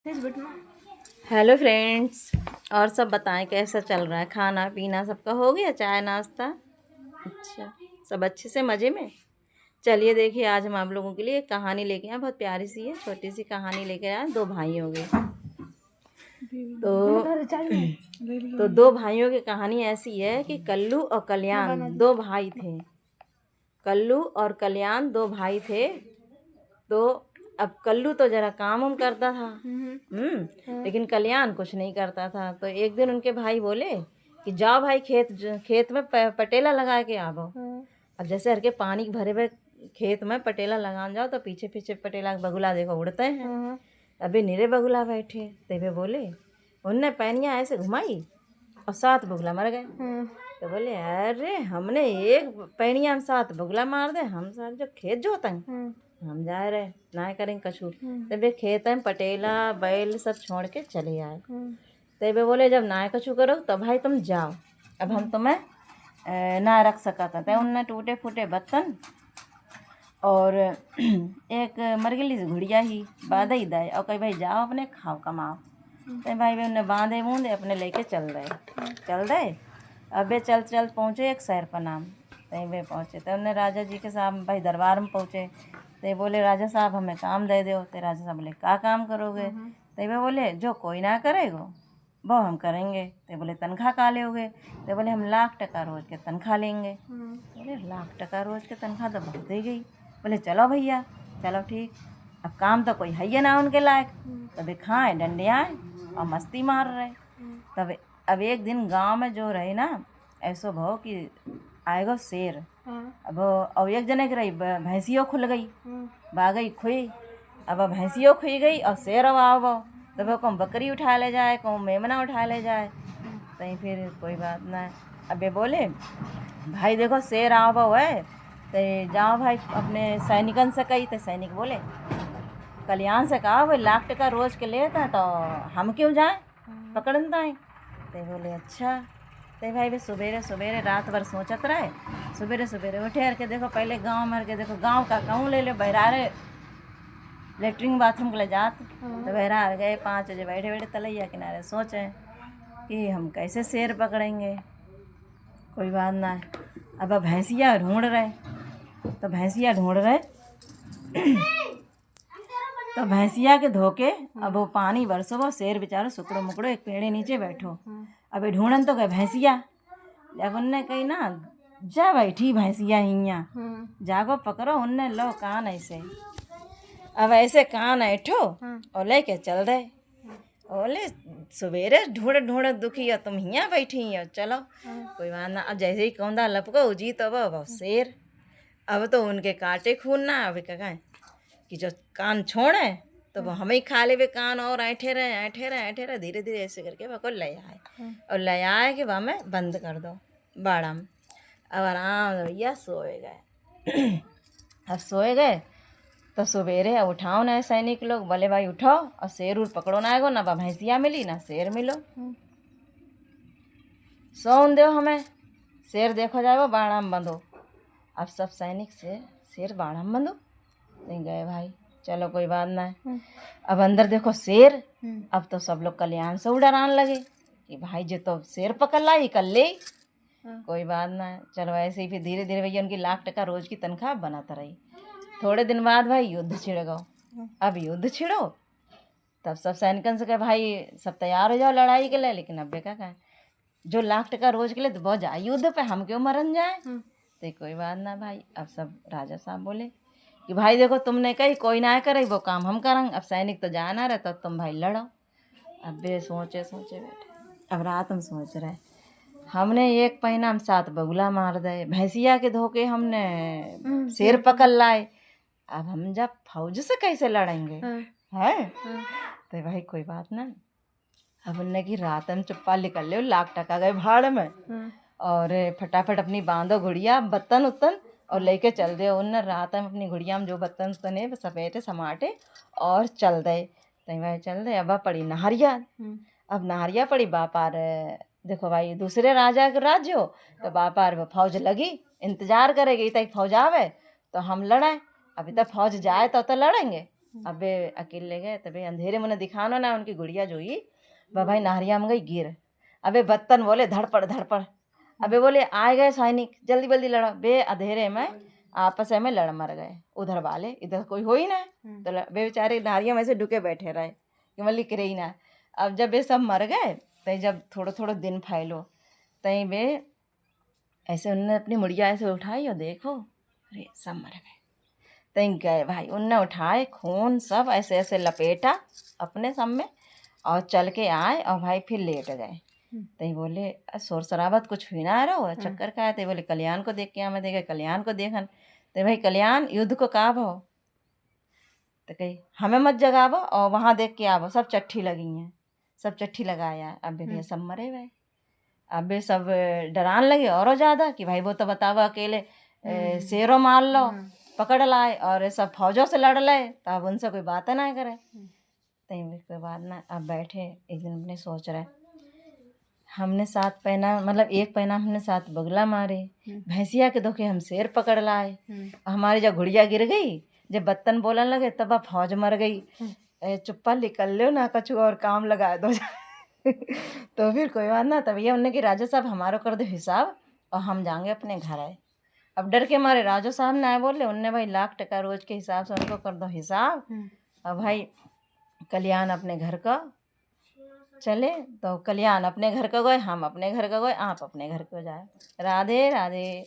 Hello friends, और सब बताएं कैसा चल रहा है? खाना पीना सबका हो गया? चाय नाश्ता? अच्छा, सब अच्छे से मज़े में। चलिए देखिए, आज हम आप लोगों के लिए एक कहानी लेके आए। बहुत प्यारी सी है, छोटी सी कहानी लेके आए। दो भाइयों की। तो दो भाइयों की कहानी ऐसी है कि कल्लू और कल्याण दो भाई थे। कल्लू और कल्याण दो भाई थे। तो अब कल्लू तो जरा काम उम करता था, लेकिन कल्याण कुछ नहीं करता था। तो एक दिन उनके भाई बोले कि जाओ भाई, खेत में पटेला लगा के आओ। अब जैसे हर के पानी भरे हुए खेत में पटेला लगाने जाओ तो पीछे पीछे पटेला बगुला देखो उड़ते हैं। अभी निरे बगुला बैठे तभी बोले, उनने पैनिया ऐसे घुमाई और 7 बगुला मर गए। तो बोले, अरे हमने एक पैनिया में 7 बगुला मार दे, हम सारे जो खेत जोते हैं हम जा रहे ना करेंगे कछू। तब खेत में पटेला बैल सब छोड़ के चले आए। तब बोले, जब ना कछू करो तो भाई तुम जाओ, अब हम तुम्हें ना रख सका था। तब उनने टूटे फूटे बर्तन और एक मरगिली से घुड़िया ही बांध ही दे और कही भाई जाओ अपने खाओ कमाओ। तो भाई वे उन्हें बांधे बूंदे अपने लेके चल दे। अब वे चल चल पहुँचे एक शहर पर नाम। तहीं वे पहुँचे तो उन्हें राजा जी के साथ भाई दरबार में पहुँचे। तो बोले, राजा साहब हमें काम दे दो। तो राजा साहब बोले, क्या काम करोगे? तो वे बोले, जो कोई ना करेगो वो हम करेंगे। तो बोले, तनख्वाह का लोगे? तो बोले, हम 1,00,000 रोज के तनख्वाह लेंगे। बोले, 1,00,000 रोज के तनख्वाह तो बहुत ही गई। बोले, चलो भैया चलो ठीक। अब काम तो कोई है ही ना उनके लायक। तब खाए डंडियाँ और मस्ती मार रहे। तब अब एक दिन गांव में जो रहे ना, ऐसो भाव कि आएगो शेर। अब और एक जने की रही भैंसियों खुल गई, बागई खुई। अब भैंसियों खुई गई और शेर आओ। तब कहूँ बकरी उठा ले जाए, कहूँ मेमना उठा ले जाए। तहीं फिर कोई बात ना। अब ये बोले, भाई देखो शेर आओ है, तो जाओ भाई अपने सैनिकन से कही। तो सैनिक बोले, कल्याण से कहा भाई 1,00,000 रोज के लेता है तो हम क्यों जाएं पकड़न दाएँ। तो बोले, अच्छा। तो भाई वे सवेरे सवेरे रात भर सोचत रहे। सवेरे सवेरे उठे के देखो, पहले गांव में के देखो, गांव का कहूँ ले बहरारे लेटरिन बाथरूम के ले जात। तो बहरार गए 5 बजे, बैठे बैठे तलैया किनारे सोचें कि हम कैसे शेर पकड़ेंगे। कोई बात ना है। अब भैंसिया ढूंढ रहे। तो भैंसिया ढूंढ रहे तो भैंसिया के धोके अब वो पानी बरसो, वो शेर बेचारो सुकड़ो मुकड़ो एक पेड़े नीचे बैठो। अब ढूंढन तो गए भैंसिया। जब उनने कही ना, जा बैठी भैंसिया हियाँ, जागो पकड़ो। उनने लो कान ऐसे, अब ऐसे कान ऐठो और लेके चल रहे। बोले, सवेरे ढूंढ ढूंढ दुखी हो तुम हियाँ बैठी हो, चलो कोई बात ना। अब जैसे ही कौंदा लपको जी तो वो शेर। अब तो उनके काटे खून ना। अब क्या कि जो कान छोड़े तो वो हमें खा ले। वे कान और ऐठे रहे धीरे धीरे ऐसे करके वो को ले आए और ले आए कि वह में बंद कर दो बाड़ा में। अब आराम से भैया सोए गए। अब सोए गए तो सवेरे उठाओ ना सैनिक लोग, बोले भाई उठो और शेर उर पकड़ो ना। आएगो ना भैंसिया मिली ना शेर मिलो, सोन दो हमें, शेर देखो जाएगो बाड़ा में बंधो। अब सब सैनिक से शेर बाड़ा में बंधो। नहीं गए भाई, चलो कोई बात ना है। अब अंदर देखो शेर। अब तो सब लोग कल्याण से डराने लगे कि भाई जो तो शेर पकड़ लाई कर ले। कोई बात ना है, चलो ऐसे ही फिर धीरे धीरे भैया उनकी 1,00,000 रोज की तनख्वाह बनाता रही। थोड़े दिन बाद भाई युद्ध छिड़ गो। अब युद्ध छिड़ो तब सब सैनिकन से कहे, भाई सब तैयार हो जाओ लड़ाई के लिए। लेकिन अब बेका कहा, जो 1,00,000 रोज के लिए तो बहुत जाए युद्ध पे, हम क्यों मरन जाए। तो कोई बात ना भाई। अब सब राजा साहब बोले कि भाई देखो, तुमने कही कोई ना करे वो काम हम करेंगे। अब सैनिक तो जाना रहता, तुम भाई लड़ो। अब वे सोचे बैठे। अब रात में सोच रहे, हमने एक पहिना में 7 बगुला मार दे, भैंसिया के धोखे हमने शेर पकड़ लाए। अब हम जब फौज से कैसे लड़ेंगे है। तो भाई कोई बात ना। अब उनने की रात में चुप्पा निकल ले 1,00,000 गए भाड़ में और फटाफट अपनी बांधो घुड़िया बर्तन उत्तन और लेके चल दे। उन रात में अपनी घुड़िया में जो बर्तन तने सपेटे समाटे और चल दे। तई भाई चल दे। अब पड़ी नहरिया। अब नहरिया पड़ी बापार देखो भाई दूसरे राजा के राज्य हो तो बापार फौज लगी इंतजार करेगी तक फौज आवे तो हम लड़ें। अभी तक फौज जाए तो लड़ेंगे। अबे अकेले गए तबे अंधेरे में दिखानो ना उनकी गुड़िया जोई वह भाई नाहरिया में गई गिर। अबे बत्तन बोले धड़पड़ धड़पड़। अबे बोले आए गए सैनिक जल्दी जल्दी लड़ो। बे अंधेरे में आपस में लड़ मर गए उधर वाले, इधर कोई हो ही ना। तो बे बेचारे नाहरिया में से डुके बैठे रहे कि मल्ली गिरे ही ना। अब जब वे सब मर गए तई जब थोड़ो थोड़ो दिन फैलो तई वे ऐसे उनने अपनी मुड़िया ऐसे उठाई और देखो अरे सब मर गए। तई गए भाई उनने उठाए खून सब ऐसे ऐसे लपेटा अपने सब में और चल के आए और भाई फिर लेट गए। तई बोले शोर शराबत कुछ हुई ना रहो चक्कर का है। तई बोले कल्याण को देख के हमें देखे कल्याण को देखन। तो भाई कल्याण युद्ध को का भो तो कही हमें मत जगावो और वहाँ देख के आवो सब चिट्ठी लगी हैं सब चिट्ठी लगाया। अब भैया सब मरे हुए। अब वे सब डरान लगे और ज़्यादा कि भाई वो तो बताओ अकेले शेरों मार लो पकड़ लाए और सब फौजों से लड़ ले तो अब उनसे कोई बात ना करे। तई कोई बात ना। अब बैठे एक दिन अपने सोच रहे हमने 7 पैना मतलब 1 पैना हमने 7 बगला मारे भैंसिया के धोखे हम शेर पकड़ लाए। हमारी जब गुड़िया गिर गई जब बत्तन बोलन लगे तब अब फौज मर गई। चुप्पा निकल लो ना कछु और काम लगा दो। तो फिर कोई बात ना। तब ये उनने कि राजा साहब हमारो कर दो हिसाब और हम जाएंगे अपने घर आए। अब डर के मारे राजा साहब ने आए बोले उनने भाई लाख टका रोज के हिसाब से उनको कर दो हिसाब। और भाई कल्याण अपने घर का चले तो कल्याण अपने घर का गए हम अपने घर का गए आप अपने घर को जाए। राधे राधे।